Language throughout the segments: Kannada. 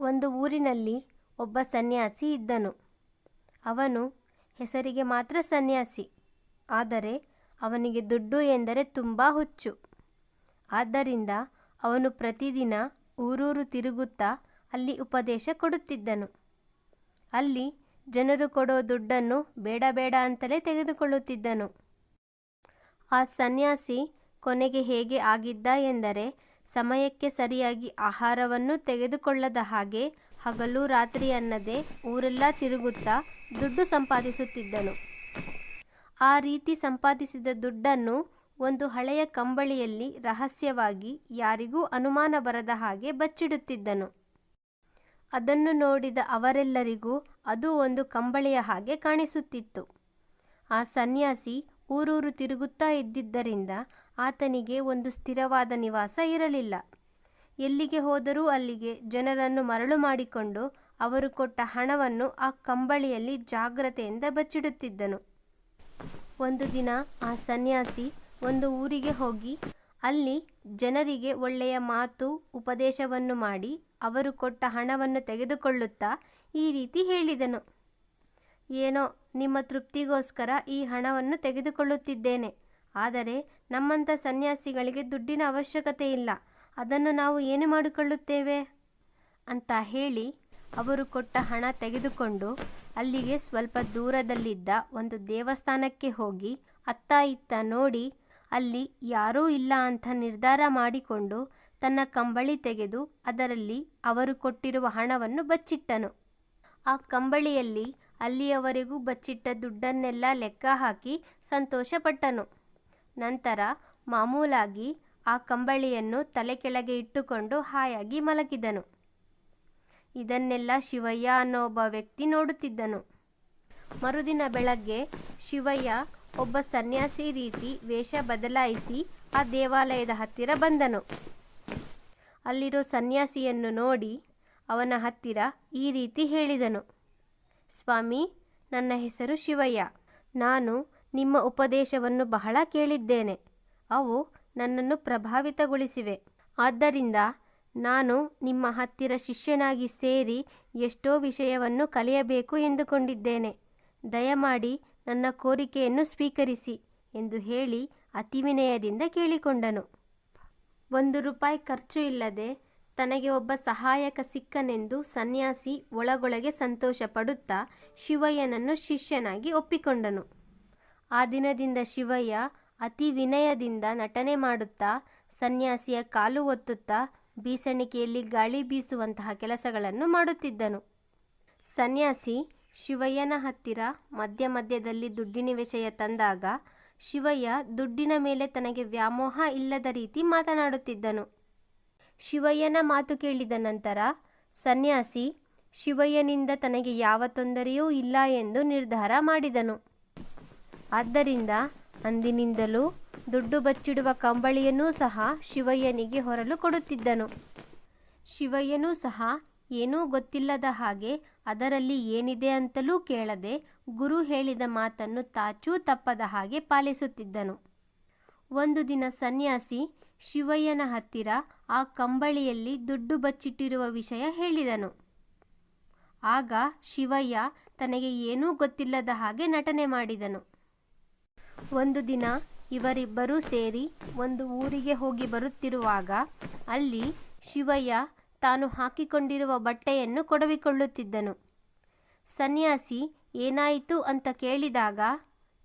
ಒಂದು ಊರಿನಲ್ಲಿ ಒಬ್ಬ ಸನ್ಯಾಸಿ ಇದ್ದನು. ಅವನು ಹೆಸರಿಗೆ ಮಾತ್ರ ಸನ್ಯಾಸಿ, ಆದರೆ ಅವನಿಗೆ ದುಡ್ಡು ಎಂದರೆ ತುಂಬ ಹುಚ್ಚು. ಆದ್ದರಿಂದ ಅವನು ಪ್ರತಿದಿನ ಊರೂರು ತಿರುಗುತ್ತಾ ಅಲ್ಲಿ ಉಪದೇಶ ಕೊಡುತ್ತಿದ್ದನು. ಅಲ್ಲಿ ಜನರು ಕೊಡೋ ದುಡ್ಡನ್ನು ಬೇಡ ಬೇಡ ಅಂತಲೇ ತೆಗೆದುಕೊಳ್ಳುತ್ತಿದ್ದನು. ಆ ಸನ್ಯಾಸಿ ಕೊನೆಗೆ ಹೇಗೆ ಆಗಿದ್ದ ಎಂದರೆ, ಸಮಯಕ್ಕೆ ಸರಿಯಾಗಿ ಆಹಾರವನ್ನು ತೆಗೆದುಕೊಳ್ಳದ ಹಾಗೆ ಹಗಲು ರಾತ್ರಿ ಅನ್ನದೇ ಊರೆಲ್ಲ ತಿರುಗುತ್ತಾ ದುಡ್ಡು ಸಂಪಾದಿಸುತ್ತಿದ್ದನು. ಆ ರೀತಿ ಸಂಪಾದಿಸಿದ ದುಡ್ಡನ್ನು ಒಂದು ಹಳೆಯ ಕಂಬಳಿಯಲ್ಲಿ ರಹಸ್ಯವಾಗಿ ಯಾರಿಗೂ ಅನುಮಾನ ಬರದ ಹಾಗೆ ಬಚ್ಚಿಡುತ್ತಿದ್ದನು. ಅದನ್ನು ನೋಡಿದ ಅವರೆಲ್ಲರಿಗೂ ಅದು ಒಂದು ಕಂಬಳಿಯ ಹಾಗೆ ಕಾಣಿಸುತ್ತಿತ್ತು. ಆ ಸನ್ಯಾಸಿ ಊರೂರು ತಿರುಗುತ್ತಾ ಇದ್ದಿದ್ದರಿಂದ ಆತನಿಗೆ ಒಂದು ಸ್ಥಿರವಾದ ನಿವಾಸ ಇರಲಿಲ್ಲ. ಎಲ್ಲಿಗೆ ಹೋದರೂ ಅಲ್ಲಿಗೆ ಜನರನ್ನು ಮರಳು ಮಾಡಿಕೊಂಡು ಅವರು ಕೊಟ್ಟ ಹಣವನ್ನು ಆ ಕಂಬಳಿಯಲ್ಲಿ ಜಾಗ್ರತೆಯಿಂದ ಬಚ್ಚಿಡುತ್ತಿದ್ದನು. ಒಂದು ದಿನ ಆ ಸನ್ಯಾಸಿ ಒಂದು ಊರಿಗೆ ಹೋಗಿ ಅಲ್ಲಿ ಜನರಿಗೆ ಒಳ್ಳೆಯ ಮಾತು ಉಪದೇಶವನ್ನು ಮಾಡಿ ಅವರು ಕೊಟ್ಟ ಹಣವನ್ನು ತೆಗೆದುಕೊಳ್ಳುತ್ತಾ ಈ ರೀತಿ ಹೇಳಿದನು: ಏನೋ ನಿಮ್ಮ ತೃಪ್ತಿಗೋಸ್ಕರ ಈ ಹಣವನ್ನು ತೆಗೆದುಕೊಳ್ಳುತ್ತಿದ್ದೇನೆ, ಆದರೆ ನಮ್ಮಂಥ ಸನ್ಯಾಸಿಗಳಿಗೆ ದುಡ್ಡಿನ ಅವಶ್ಯಕತೆ ಇಲ್ಲ, ಅದನ್ನು ನಾವು ಏನು ಮಾಡಿಕೊಳ್ಳುತ್ತೇವೆ ಅಂತ ಹೇಳಿ ಅವರು ಕೊಟ್ಟ ಹಣ ತೆಗೆದುಕೊಂಡು ಅಲ್ಲಿಗೆ ಸ್ವಲ್ಪ ದೂರದಲ್ಲಿದ್ದ ಒಂದು ದೇವಸ್ಥಾನಕ್ಕೆ ಹೋಗಿ ಅತ್ತ ಇತ್ತ ನೋಡಿ ಅಲ್ಲಿ ಯಾರೂ ಇಲ್ಲ ಅಂತ ನಿರ್ಧಾರ ಮಾಡಿಕೊಂಡು ತನ್ನ ಕಂಬಳಿ ತೆಗೆದು ಅದರಲ್ಲಿ ಅವರು ಕೊಟ್ಟಿರುವ ಹಣವನ್ನು ಬಚ್ಚಿಟ್ಟನು. ಆ ಕಂಬಳಿಯಲ್ಲಿ ಅಲ್ಲಿಯವರೆಗೂ ಬಚ್ಚಿಟ್ಟ ದುಡ್ಡನ್ನೆಲ್ಲ ಲೆಕ್ಕ ಹಾಕಿ ಸಂತೋಷಪಟ್ಟನು. ನಂತರ ಮಾಮೂಲಾಗಿ ಆ ಕಂಬಳಿಯನ್ನು ತಲೆ ಕೆಳಗೆ ಇಟ್ಟುಕೊಂಡು ಹಾಯಾಗಿ ಮಲಗಿದನು. ಇದನ್ನೆಲ್ಲ ಶಿವಯ್ಯ ಅನ್ನೋ ಒಬ್ಬ ವ್ಯಕ್ತಿ ನೋಡುತ್ತಿದ್ದನು. ಮರುದಿನ ಬೆಳಗ್ಗೆ ಶಿವಯ್ಯ ಒಬ್ಬ ಸನ್ಯಾಸಿ ರೀತಿ ವೇಷ ಬದಲಾಯಿಸಿ ಆ ದೇವಾಲಯದ ಹತ್ತಿರ ಬಂದನು. ಅಲ್ಲಿರೋ ಸನ್ಯಾಸಿಯನ್ನು ನೋಡಿ ಅವನ ಹತ್ತಿರ ಈ ರೀತಿ ಹೇಳಿದನು: ಸ್ವಾಮಿ, ನನ್ನ ಹೆಸರು ಶಿವಯ್ಯ. ನಾನು ನಿಮ್ಮ ಉಪದೇಶವನ್ನು ಬಹಳ ಕೇಳಿದ್ದೇನೆ. ಅವು ನನ್ನನ್ನು ಪ್ರಭಾವಿತಗೊಳಿಸಿವೆ. ಆದ್ದರಿಂದ ನಾನು ನಿಮ್ಮ ಹತ್ತಿರ ಶಿಷ್ಯನಾಗಿ ಸೇರಿ ಎಷ್ಟೋ ವಿಷಯವನ್ನು ಕಲಿಯಬೇಕು ಎಂದುಕೊಂಡಿದ್ದೇನೆ. ದಯಮಾಡಿ ನನ್ನ ಕೋರಿಕೆಯನ್ನು ಸ್ವೀಕರಿಸಿ ಎಂದು ಹೇಳಿ ಅತಿ ವಿನಯದಿಂದ ಕೇಳಿಕೊಂಡನು. 1 ರೂಪಾಯಿ ಖರ್ಚು ಇಲ್ಲದೆ ತನಗೆ ಒಬ್ಬ ಸಹಾಯಕ ಸಿಕ್ಕನೆಂದು ಸನ್ಯಾಸಿ ಒಳಗೊಳಗೆ ಸಂತೋಷ ಪಡುತ್ತಾ ಶಿವಯ್ಯನನ್ನು ಶಿಷ್ಯನಾಗಿ ಒಪ್ಪಿಕೊಂಡನು. ಆ ದಿನದಿಂದ ಶಿವಯ್ಯ ಅತಿ ವಿನಯದಿಂದ ನಟನೆ ಮಾಡುತ್ತಾ ಸನ್ಯಾಸಿಯ ಕಾಲು ಒತ್ತುತ್ತಾ ಬೀಸಣಿಕೆಯಲ್ಲಿ ಗಾಳಿ ಬೀಸುವಂತಹ ಕೆಲಸಗಳನ್ನು ಮಾಡುತ್ತಿದ್ದನು. ಸನ್ಯಾಸಿ ಶಿವಯ್ಯನ ಹತ್ತಿರ ಮಧ್ಯ ಮಧ್ಯದಲ್ಲಿ ದುಡ್ಡಿನ ವಿಷಯ ತಂದಾಗ ಶಿವಯ್ಯ ದುಡ್ಡಿನ ಮೇಲೆ ತನಗೆ ವ್ಯಾಮೋಹ ಇಲ್ಲದ ರೀತಿ ಮಾತನಾಡುತ್ತಿದ್ದನು. ಶಿವಯ್ಯನ ಮಾತು ಕೇಳಿದ ನಂತರ ಸನ್ಯಾಸಿ ಶಿವಯ್ಯನಿಂದ ತನಗೆ ಯಾವ ತೊಂದರೆಯೂ ಇಲ್ಲ ಎಂದು ನಿರ್ಧಾರ ಮಾಡಿದನು. ಆದ್ದರಿಂದ ಅಂದಿನಿಂದಲೂ ದುಡ್ಡು ಬಚ್ಚಿಡುವ ಕಂಬಳಿಯನ್ನೂ ಸಹ ಶಿವಯ್ಯನಿಗೆ ಹೊರಲು ಕೊಡುತ್ತಿದ್ದನು. ಶಿವಯ್ಯನೂ ಸಹ ಏನೂ ಗೊತ್ತಿಲ್ಲದ ಹಾಗೆ ಅದರಲ್ಲಿ ಏನಿದೆ ಅಂತಲೂ ಕೇಳದೆ ಗುರು ಹೇಳಿದ ಮಾತನ್ನು ತಾಚೂ ತಪ್ಪದ ಹಾಗೆ ಪಾಲಿಸುತ್ತಿದ್ದನು. ಒಂದು ದಿನ ಸನ್ಯಾಸಿ ಶಿವಯ್ಯನ ಹತ್ತಿರ ಆ ಕಂಬಳಿಯಲ್ಲಿ ದುಡ್ಡು ಬಚ್ಚಿಟ್ಟಿರುವ ವಿಷಯ ಹೇಳಿದನು. ಆಗ ಶಿವಯ್ಯ ತನಗೆ ಏನೂ ಗೊತ್ತಿಲ್ಲದ ಹಾಗೆ ನಟನೆ ಮಾಡಿದನು. ಒಂದು ದಿನ ಇವರಿಬ್ಬರೂ ಸೇರಿ ಒಂದು ಊರಿಗೆ ಹೋಗಿ ಬರುತ್ತಿರುವಾಗ ಅಲ್ಲಿ ಶಿವಯ್ಯ ತಾನು ಹಾಕಿಕೊಂಡಿರುವ ಬಟ್ಟೆಯನ್ನು ಕೊಡವಿಕೊಳ್ಳುತ್ತಿದ್ದನು. ಸನ್ಯಾಸಿ ಏನಾಯಿತು ಅಂತ ಕೇಳಿದಾಗ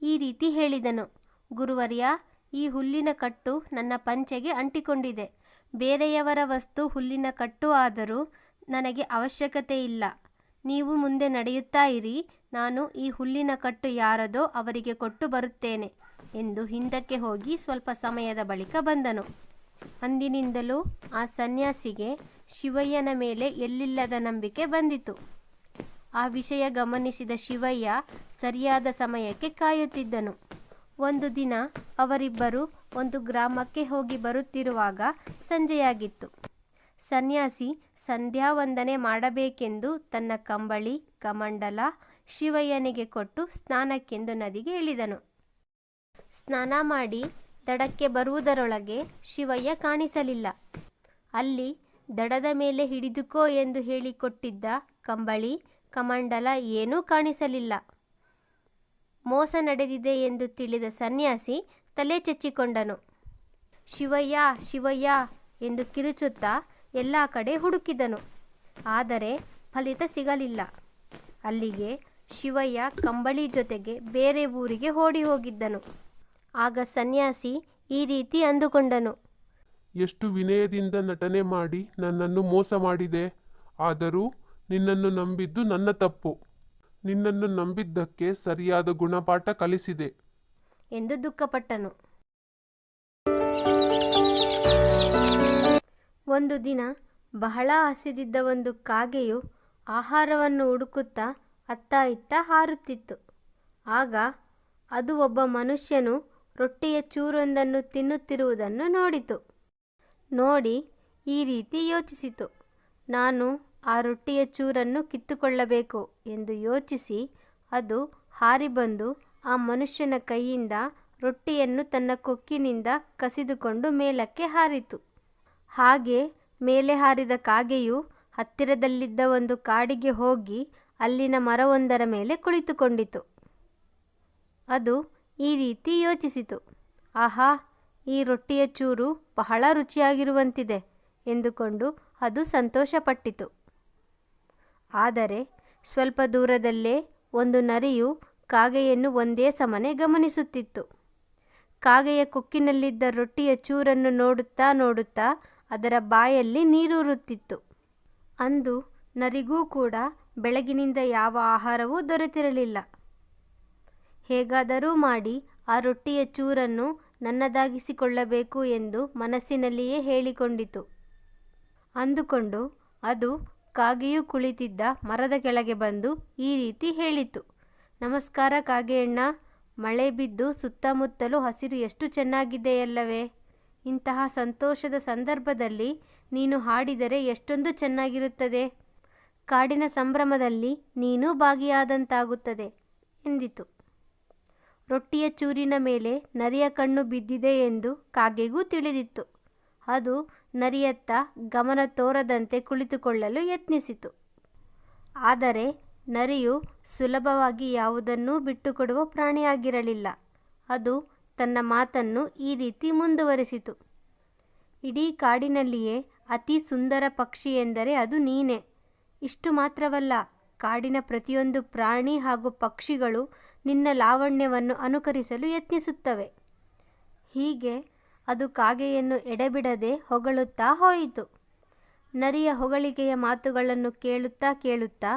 ಈ ರೀತಿ ಹೇಳಿದನು: ಗುರುವರ್ಯ, ಈ ಹುಲ್ಲಿನ ಕಟ್ಟು ನನ್ನ ಪಂಚೆಗೆ ಅಂಟಿಕೊಂಡಿದೆ. ಬೇರೆಯವರ ವಸ್ತು ಹುಲ್ಲಿನ ಕಟ್ಟು ಆದರೂ ನನಗೆ ಅವಶ್ಯಕತೆ ಇಲ್ಲ. ನೀವು ಮುಂದೆ ನಡೆಯುತ್ತಾ ಇರಿ, ನಾನು ಈ ಹುಲ್ಲಿನ ಕಟ್ಟು ಯಾರದೋ ಅವರಿಗೆ ಕೊಟ್ಟು ಬರುತ್ತೇನೆ ಎಂದು ಹಿಂದಕ್ಕೆ ಹೋಗಿ ಸ್ವಲ್ಪ ಸಮಯದ ಬಳಿಕ ಬಂದನು. ಅಂದಿನಿಂದಲೂ ಆ ಸನ್ಯಾಸಿಗೆ ಶಿವಯ್ಯನ ಮೇಲೆ ಎಲ್ಲಿಲ್ಲದ ನಂಬಿಕೆ ಬಂದಿತು. ಆ ವಿಷಯ ಗಮನಿಸಿದ ಶಿವಯ್ಯ ಸರಿಯಾದ ಸಮಯಕ್ಕೆ ಕಾಯುತ್ತಿದ್ದನು. ಒಂದು ದಿನ ಅವರಿಬ್ಬರು ಒಂದು ಗ್ರಾಮಕ್ಕೆ ಹೋಗಿ ಬರುತ್ತಿರುವಾಗ ಸಂಜೆಯಾಗಿತ್ತು. ಸನ್ಯಾಸಿ ಸಂಧ್ಯಾ ವಂದನೆ ಮಾಡಬೇಕೆಂದು ತನ್ನ ಕಂಬಳಿ ಕಮಂಡಲ ಶಿವಯ್ಯನಿಗೆ ಕೊಟ್ಟು ಸ್ನಾನಕ್ಕೆಂದು ನದಿಗೆ ಇಳಿದನು. ಸ್ನಾನ ಮಾಡಿ ದಡಕ್ಕೆ ಬರುವುದರೊಳಗೆ ಶಿವಯ್ಯ ಕಾಣಿಸಲಿಲ್ಲ. ಅಲ್ಲಿ ದಡದ ಮೇಲೆ ಹಿಡಿದುಕೋ ಎಂದು ಹೇಳಿಕೊಟ್ಟಿದ್ದ ಕಂಬಳಿ ಕಮಂಡಲ ಏನೂ ಕಾಣಿಸಲಿಲ್ಲ. ಮೋಸ ನಡೆದಿದೆ ಎಂದು ತಿಳಿದ ಸನ್ಯಾಸಿ ತಲೆ ಚೆಚ್ಚಿಕೊಂಡನು. ಶಿವಯ್ಯ ಶಿವಯ್ಯ ಎಂದು ಕಿರುಚುತ್ತಾ ಎಲ್ಲ ಕಡೆ ಹುಡುಕಿದನು. ಆದರೆ ಫಲಿತ ಸಿಗಲಿಲ್ಲ. ಅಲ್ಲಿಗೆ ಶಿವಯ್ಯ ಕಂಬಳಿ ಜೊತೆಗೆ ಬೇರೆ ಊರಿಗೆ ಓಡಿ ಹೋಗಿದ್ದನು. ಆಗ ಸನ್ಯಾಸಿ ಈ ರೀತಿ ಅಂದುಕೊಂಡನು. ಎಷ್ಟು ವಿನಯದಿಂದ ನಟನೆ ಮಾಡಿ ನನ್ನನ್ನು ಮೋಸ ಮಾಡಿದೆ. ಆದರೂ ನಿನ್ನನ್ನು ನಂಬಿದ್ದು ನನ್ನ ತಪ್ಪು. ನಿನ್ನನ್ನು ನಂಬಿದ್ದಕ್ಕೆ ಸರಿಯಾದ ಗುಣಪಾಠ ಕಲಿಸಿದೆ ಎಂದು ದುಃಖಪಟ್ಟನು. ಒಂದು ದಿನ ಬಹಳ ಹಸಿದಿದ್ದ ಒಂದು ಕಾಗೆಯು ಆಹಾರವನ್ನು ಹುಡುಕುತ್ತಾ ಅತ್ತ ಇತ್ತ ಹಾರುತ್ತಿತ್ತು. ಆಗ ಅದು ಒಬ್ಬ ಮನುಷ್ಯನು ರೊಟ್ಟಿಯ ಚೂರೊಂದನ್ನು ತಿನ್ನುತ್ತಿರುವುದನ್ನು ನೋಡಿತು. ನೋಡಿ ಈ ರೀತಿ ಯೋಚಿಸಿತು, ನಾನು ಆ ರೊಟ್ಟಿಯ ಚೂರನ್ನು ಕಿತ್ತುಕೊಳ್ಳಬೇಕು ಎಂದು ಯೋಚಿಸಿ ಅದು ಹಾರಿ ಬಂದು ಆ ಮನುಷ್ಯನ ಕೈಯಿಂದ ರೊಟ್ಟಿಯನ್ನು ತನ್ನ ಕೊಕ್ಕಿನಿಂದ ಕಸಿದುಕೊಂಡು ಮೇಲಕ್ಕೆ ಹಾರಿತು. ಹಾಗೆ ಮೇಲೆ ಹಾರಿದ ಕಾಗೆಯು ಹತ್ತಿರದಲ್ಲಿದ್ದ ಒಂದು ಕಾಡಿಗೆ ಹೋಗಿ ಅಲ್ಲಿನ ಮರವೊಂದರ ಮೇಲೆ ಕುಳಿತುಕೊಂಡಿತು. ಅದು ಈ ರೀತಿ ಯೋಚಿಸಿತು, ಆಹಾ, ಈ ರೊಟ್ಟಿಯ ಚೂರು ಬಹಳ ರುಚಿಯಾಗಿರುವಂತಿದೆ ಎಂದುಕೊಂಡು ಅದು ಸಂತೋಷಪಟ್ಟಿತು. ಆದರೆ ಸ್ವಲ್ಪ ದೂರದಲ್ಲೇ ಒಂದು ನರಿಯು ಕಾಗೆಯನ್ನು ಒಂದೇ ಸಮನೆ ಗಮನಿಸುತ್ತಿತ್ತು. ಕಾಗೆಯ ಕೊಕ್ಕಿನಲ್ಲಿದ್ದ ರೊಟ್ಟಿಯ ಚೂರನ್ನು ನೋಡುತ್ತಾ ನೋಡುತ್ತಾ ಅದರ ಬಾಯಲ್ಲಿ ನೀರೂರುತ್ತಿತ್ತು. ಅಂದು ನರಿಗೂ ಕೂಡ ಬೆಳಗಿನಿಂದ ಯಾವ ಆಹಾರವೂ ದೊರೆತಿರಲಿಲ್ಲ. ಹೇಗಾದರೂ ಮಾಡಿ ಆ ರೊಟ್ಟಿಯ ಚೂರನ್ನು ನನ್ನದಾಗಿಸಿಕೊಳ್ಳಬೇಕು ಎಂದು ಮನಸ್ಸಿನಲ್ಲಿಯೇ ಹೇಳಿಕೊಂಡಿತು. ಅಂದುಕೊಂಡು ಅದು ಕಾಗೆಯು ಕುಳಿತಿದ್ದ ಮರದ ಕೆಳಗೆ ಬಂದು ಈ ರೀತಿ ಹೇಳಿತು, ನಮಸ್ಕಾರ ಕಾಗೆಯಣ್ಣ, ಮಳೆ ಬಿದ್ದು ಸುತ್ತಮುತ್ತಲೂ ಹಸಿರು ಎಷ್ಟು ಚೆನ್ನಾಗಿದೆಯಲ್ಲವೇ? ಇಂತಹ ಸಂತೋಷದ ಸಂದರ್ಭದಲ್ಲಿ ನೀನು ಹಾಡಿದರೆ ಎಷ್ಟೊಂದು ಚೆನ್ನಾಗಿರುತ್ತದೆ. ಕಾಡಿನ ಸಂಭ್ರಮದಲ್ಲಿ ನೀನೂ ಭಾಗಿಯಾದಂತಾಗುತ್ತದೆ ಎಂದಿತು. ರೊಟ್ಟಿಯ ಚೂರಿನ ಮೇಲೆ ನರಿಯ ಕಣ್ಣು ಬಿದ್ದಿದೆ ಎಂದು ಕಾಗೆಗೂ ತಿಳಿದಿತ್ತು. ಅದು ನರಿಯತ್ತ ಗಮನ ತೋರದಂತೆ ಕುಳಿತುಕೊಳ್ಳಲು ಯತ್ನಿಸಿತು. ಆದರೆ ನರಿಯು ಸುಲಭವಾಗಿ ಯಾವುದನ್ನೂ ಬಿಟ್ಟುಕೊಡುವ ಪ್ರಾಣಿಯಾಗಿರಲಿಲ್ಲ. ಅದು ತನ್ನ ಮಾತನ್ನು ಈ ರೀತಿ ಮುಂದುವರಿಸಿತು, ಇಡೀ ಕಾಡಿನಲ್ಲಿಯೇ ಅತಿ ಸುಂದರ ಪಕ್ಷಿ ಎಂದರೆ ಅದು ನೀನೇ. ಇಷ್ಟು ಮಾತ್ರವಲ್ಲ, ಕಾಡಿನ ಪ್ರತಿಯೊಂದು ಪ್ರಾಣಿ ಹಾಗೂ ಪಕ್ಷಿಗಳು ನಿನ್ನ ಲಾವಣ್ಯವನ್ನು ಅನುಕರಿಸಲು ಯತ್ನಿಸುತ್ತವೆ. ಹೀಗೆ ಅದು ಕಾಗೆಯನ್ನು ಎಡೆಬಿಡದೆ ಹೊಗಳುತ್ತಾ ಹೋಯಿತು. ನರಿಯ ಹೊಗಳಿಕೆಯ ಮಾತುಗಳನ್ನು ಕೇಳುತ್ತಾ ಕೇಳುತ್ತಾ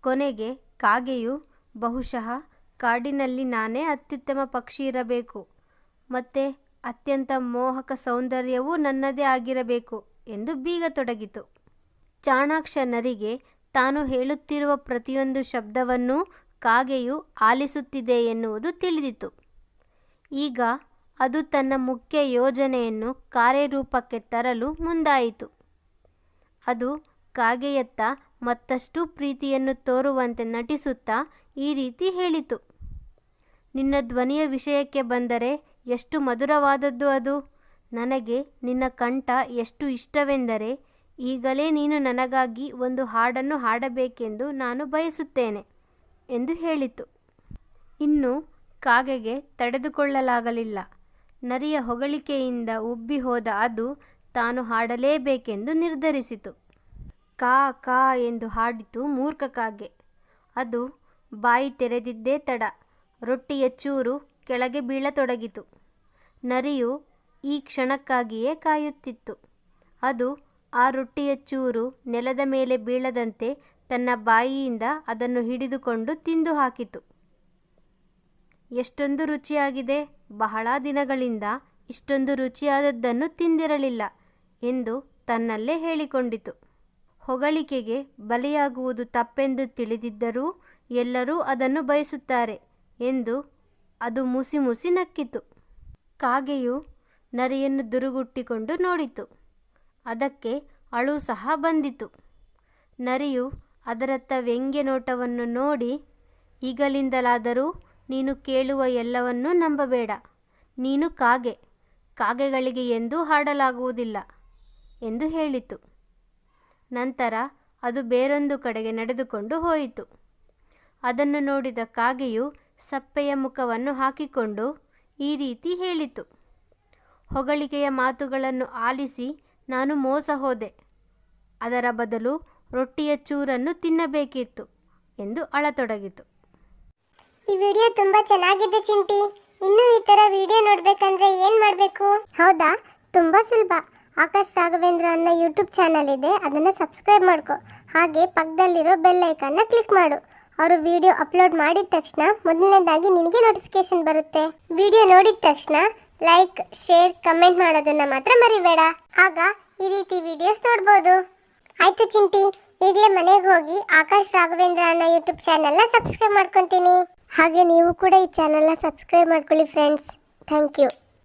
ಕೊನೆಗೆ ಕಾಗೆಯು ಬಹುಶಃ ಕಾಡಿನಲ್ಲಿ ನಾನೇ ಅತ್ಯುತ್ತಮ ಪಕ್ಷಿ ಇರಬೇಕು, ಮತ್ತೆ ಅತ್ಯಂತ ಮೋಹಕ ಸೌಂದರ್ಯವೂ ನನ್ನದೇ ಆಗಿರಬೇಕು ಎಂದು ಬೀಗತೊಡಗಿತು. ಚಾಣಾಕ್ಷ ನರಿಗೆ ತಾನು ಹೇಳುತ್ತಿರುವ ಪ್ರತಿಯೊಂದು ಶಬ್ದವನ್ನೂ ಕಾಗೆಯು ಆಲಿಸುತ್ತಿದೆ ಎನ್ನುವುದು ತಿಳಿದಿತು. ಈಗ ಅದು ತನ್ನ ಮುಖ್ಯ ಯೋಜನೆಯನ್ನು ಕಾರ್ಯರೂಪಕ್ಕೆ ತರಲು ಮುಂದಾಯಿತು. ಅದು ಕಾಗೆಯತ್ತ ಮತ್ತಷ್ಟು ಪ್ರೀತಿಯನ್ನು ತೋರುವಂತೆ ನಟಿಸುತ್ತಾ ಈ ರೀತಿ ಹೇಳಿತು, ನಿನ್ನ ಧ್ವನಿಯ ವಿಷಯಕ್ಕೆ ಬಂದರೆ ಎಷ್ಟು ಮಧುರವಾದದ್ದು ಅದು. ನನಗೆ ನಿನ್ನ ಕಂಠ ಎಷ್ಟು ಇಷ್ಟವೆಂದರೆ ಈಗಲೇ ನೀನು ನನಗಾಗಿ ಒಂದು ಹಾಡನ್ನು ಹಾಡಬೇಕೆಂದು ನಾನು ಬಯಸುತ್ತೇನೆ ಎಂದು ಹೇಳಿತು. ಇನ್ನು ಕಾಗೆಗೆ ತಡೆದುಕೊಳ್ಳಲಾಗಲಿಲ್ಲ. ನರಿಯ ಹೊಗಳಿಕೆಯಿಂದ ಉಬ್ಬಿ ಹೋದ ಅದು ತಾನು ಹಾಡಲೇಬೇಕೆಂದು ನಿರ್ಧರಿಸಿತು. ಕಾ ಕಾ ಎಂದು ಹಾಡಿತು ಮೂರ್ಖ ಕಾಗೆ. ಅದು ಬಾಯಿ ತೆರೆದಿದ್ದೇ ತಡ ರೊಟ್ಟಿಯ ಚೂರು ಕೆಳಗೆ ಬೀಳತೊಡಗಿತು. ನರಿಯು ಈ ಕ್ಷಣಕ್ಕಾಗಿಯೇ ಕಾಯುತ್ತಿತ್ತು. ಅದು ಆ ರೊಟ್ಟಿಯ ಚೂರು ನೆಲದ ಮೇಲೆ ಬೀಳದಂತೆ ತನ್ನ ಬಾಯಿಯಿಂದ ಅದನ್ನು ಹಿಡಿದುಕೊಂಡು ತಿಂದು ಹಾಕಿತು. ಎಷ್ಟೊಂದು ರುಚಿಯಾಗಿದೆ, ಬಹಳ ದಿನಗಳಿಂದ ಇಷ್ಟೊಂದು ರುಚಿಯಾದದ್ದನ್ನು ತಿಂದಿರಲಿಲ್ಲ ಎಂದು ತನ್ನಲ್ಲೇ ಹೇಳಿಕೊಂಡಿತು. ಹೊಗಳಿಕೆಗೆ ಬಲಿಯಾಗುವುದು ತಪ್ಪೆಂದು ತಿಳಿದಿದ್ದರೂ ಎಲ್ಲರೂ ಅದನ್ನು ಬಯಸುತ್ತಾರೆ ಎಂದು ಅದು ಮುಸಿ ಮುಸಿ ನಕ್ಕಿತು. ಕಾಗೆಯು ನರಿಯನ್ನು ದುರುಗುಟ್ಟಿಕೊಂಡು ನೋಡಿತು. ಅದಕ್ಕೆ ಅಳು ಸಹ ಬಂದಿತು. ನರಿಯು ಅದರತ್ತ ವ್ಯಂಗ್ಯ ನೋಟವನ್ನು ನೋಡಿ, ಈಗಲಿಂದಲಾದರೂ ನೀನು ಕೇಳುವ ಎಲ್ಲವನ್ನೂ ನಂಬಬೇಡ. ನೀನು ಕಾಗೆ, ಕಾಗೆಗಳಿಗೆ ಎಂದೂ ಹಾಡಲಾಗುವುದಿಲ್ಲ ಎಂದು ಹೇಳಿತು. ನಂತರ ಅದು ಬೇರೊಂದು ಕಡೆಗೆ ನಡೆದುಕೊಂಡು ಹೋಯಿತು. ಅದನ್ನು ನೋಡಿದ ಕಾಗೆಯು ಸಪ್ಪೆಯ ಮುಖವನ್ನು ಹಾಕಿಕೊಂಡು ಈ ರೀತಿ ಹೇಳಿತು: ಹೊಗಳಿಕೆಯ ಮಾತುಗಳನ್ನು ಆಲಿಸಿ ನಾನು ಮೋಸ ಹೋದೆ. ಅದರ ಬದಲು ರೊಟ್ಟಿಯ ಚೂರನ್ನು ತಿನ್ನಬೇಕಿತ್ತು ಎಂದು ಅಳತೊಡಗಿತು. ಈ ವಿಡಿಯೋ ತುಂಬಾ ಚೆನ್ನಾಗಿದೆ ಚಿಂಟಿ. ಇನ್ನೂ ಈ ತರ ವಿಡಿಯೋ ನೋಡ್ಬೇಕಂದ್ರೆ ಏನ್ ಮಾಡ್ಬೇಕು? ಹೌದಾ, ತುಂಬಾ ಸುಲಭ. ಆಕಾಶ್ ರಾಘವೇಂದ್ರ ಅನ್ನೋ ಯೂಟ್ಯೂಬ್ ಚಾನಲ್ ಇದೆ, ಅದನ್ನ ಸಬ್ಸ್ಕ್ರೈಬ್ ಮಾಡ್ಕೊ. ಹಾಗೆ ಪಕ್ಕದಲ್ಲಿರೋ ಬೆಲ್ ಐಕಾನ್ನ ಕ್ಲಿಕ್ ಮಾಡು. ಅವರು ವಿಡಿಯೋ ಅಪ್ಲೋಡ್ ಮಾಡಿದ ತಕ್ಷಣ ಮೊದಲನೇದಾಗಿ ನಿನಗೆ ನೋಟಿಫಿಕೇಶನ್ ಬರುತ್ತೆ. ವಿಡಿಯೋ ನೋಡಿದ ತಕ್ಷಣ ಲೈಕ್, ಶೇರ್, ಕಮೆಂಟ್ ಮಾಡೋದನ್ನ ಮಾತ್ರ ಮರಿಬೇಡ. ಆಗ ಈ ರೀತಿ ವಿಡಿಯೋಸ್ ನೋಡ್ಬೋದು. ಆಯ್ತು ಚಿಂಟಿ, ಈಗಲೇ ಮನೆಗೆ ಹೋಗಿ ಆಕಾಶ್ ರಾಘವೇಂದ್ರ ಅನ್ನೋ ಯೂಟ್ಯೂಬ್ ಚಾನಲ್ನ ಸಬ್ಸ್ಕ್ರೈಬ್ ಮಾಡ್ಕೊತೀನಿ. ಹಾಗೆ ನೀವು ಕೂಡ ಈ ಚಾನಲ್ನ ಸಬ್ಸ್ಕ್ರೈಬ್ ಮಾಡ್ಕೊಳ್ಳಿ ಫ್ರೆಂಡ್ಸ್. Thank you.